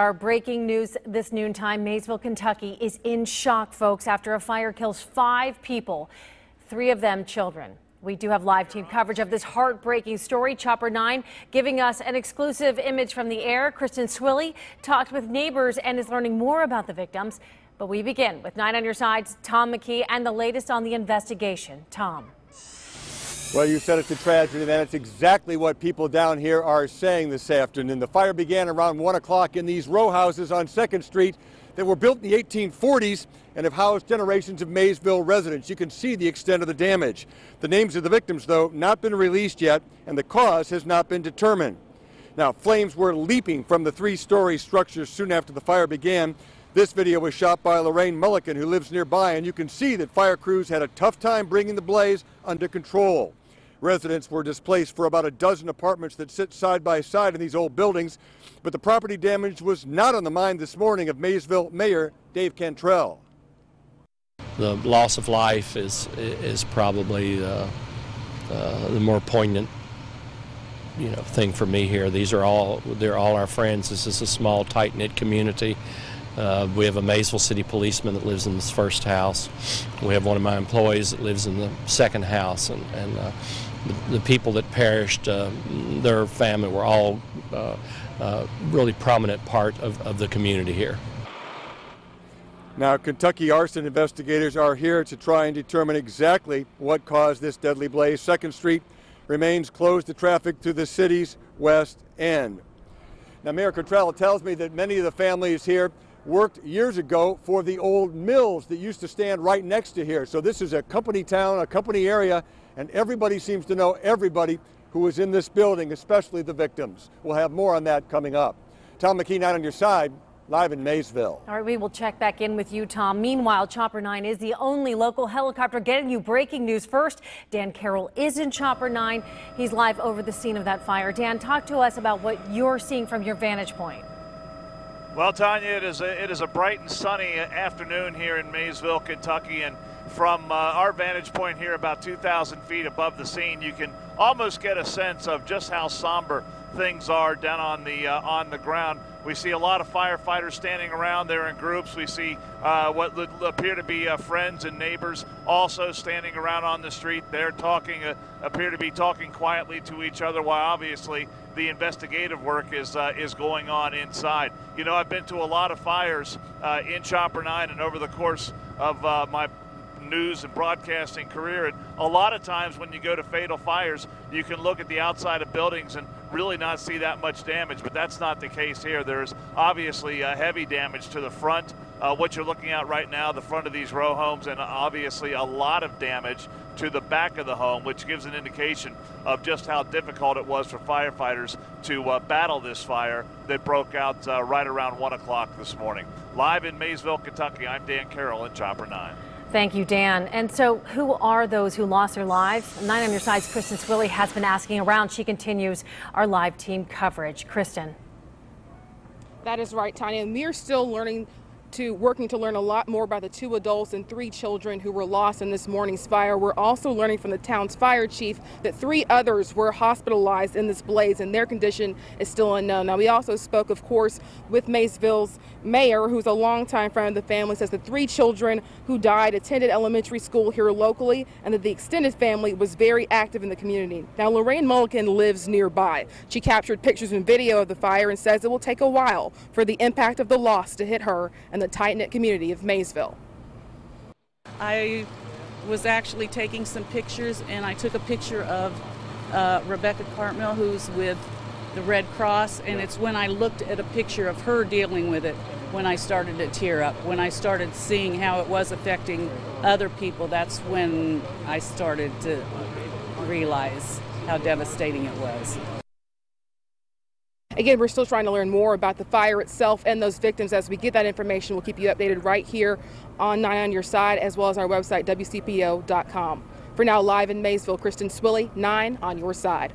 Our breaking news this noontime, Maysville, Kentucky is in shock, folks, after a fire kills 5 people, 3 of them children. We do have live team coverage of this heartbreaking story. Chopper 9 giving us an exclusive image from the air. Kristen Swilley talked with neighbors and is learning more about the victims. But we begin with 9 on your side's Tom McKee and the latest on the investigation. Tom. Well, you said it's a tragedy, and it's exactly what people down here are saying this afternoon. The fire began around 1 o'clock in these row houses on 2nd Street that were built in the 1840s and have housed generations of Maysville residents. You can see the extent of the damage. The names of the victims, though, not been released yet, and the cause has not been determined. Now, flames were leaping from the 3-story structures soon after the fire began. This video was shot by Lorraine Mulligan, who lives nearby, and you can see that fire crews had a tough time bringing the blaze under control. Residents were displaced for about a dozen apartments that sit side by side in these old buildings, but the property damage was not on the mind this morning of Maysville Mayor Dave Cantrell. The loss of life is probably the more poignant, thing for me here. They're all our friends. This is a small, tight-knit community. We have a Maysville City policeman that lives in this first house. We have one of my employees that lives in the second house, and the people that perished, their family were all really prominent part of the community here. Now, Kentucky arson investigators are here to try and determine exactly what caused this deadly blaze. 2nd Street remains closed to traffic to the city's west end. Now, Mayor Cantrell tells me that many of the families here worked years ago for the old mills that used to stand right next to here. So this is a company town, a company area, and everybody seems to know everybody who was in this building, especially the victims. We'll have more on that coming up. Tom McKee, 9 on your side, live in Maysville. All right, we will check back in with you, Tom. Meanwhile, Chopper 9 is the only local helicopter getting you breaking news first. Dan Carroll is in Chopper 9. He's live over the scene of that fire. Dan, talk to us about what you're seeing from your vantage point. Well, Tanya, it is a bright and sunny afternoon here in Maysville, Kentucky, and from our vantage point here about 2,000 feet above the scene, you can almost get a sense of just how somber things are down on the ground. We see a lot of firefighters standing around there in groups. We see what appear to be friends and neighbors also standing around on the street. They're talking, appear to be talking quietly to each other, while obviously the investigative work is going on inside. You know, I've been to a lot of fires in Chopper 9 and over the course of my news and broadcasting career, and a lot of times when you go to fatal fires, you can look at the outside of buildings and really not see that much damage, but that's not the case here. There's obviously heavy damage to the front, what you're looking at right now, the front of these row homes, and obviously a lot of damage to the back of the home, which gives an indication of just how difficult it was for firefighters to battle this fire that broke out right around 1 o'clock this morning. Live in Maysville, Kentucky, I'm Dan Carroll in Chopper 9. Thank you, Dan. And so who are those who lost their lives? 9 on your side's Kristen Swilley has been asking around. She continues our live team coverage. Kristen. That is right, Tanya. And we are still working to learn a lot more about the 2 adults and 3 children who were lost in this morning's fire. We're also learning from the town's fire chief that 3 others were hospitalized in this blaze, and their condition is still unknown. Now, we also spoke, of course, with Maysville's mayor, who's a longtime friend of the family, says the 3 children who died attended elementary school here locally, and that the extended family was very active in the community. Now, Lorraine Mulligan lives nearby. She captured pictures and video of the fire and says it will take a while for the impact of the loss to hit her and the tight-knit community of Maysville. I was actually taking some pictures, and I took a picture of Rebecca Cartmill, who's with the Red Cross, and it's when I looked at a picture of her dealing with it when I started to tear up. When I started seeing how it was affecting other people, that's when I started to realize how devastating it was. Again, we're still trying to learn more about the fire itself and those victims. As we get that information, we'll keep you updated right here on 9 on your side, as well as our website, WCPO.com. For now, live in Maysville, Kristen Swilley, 9 on your side.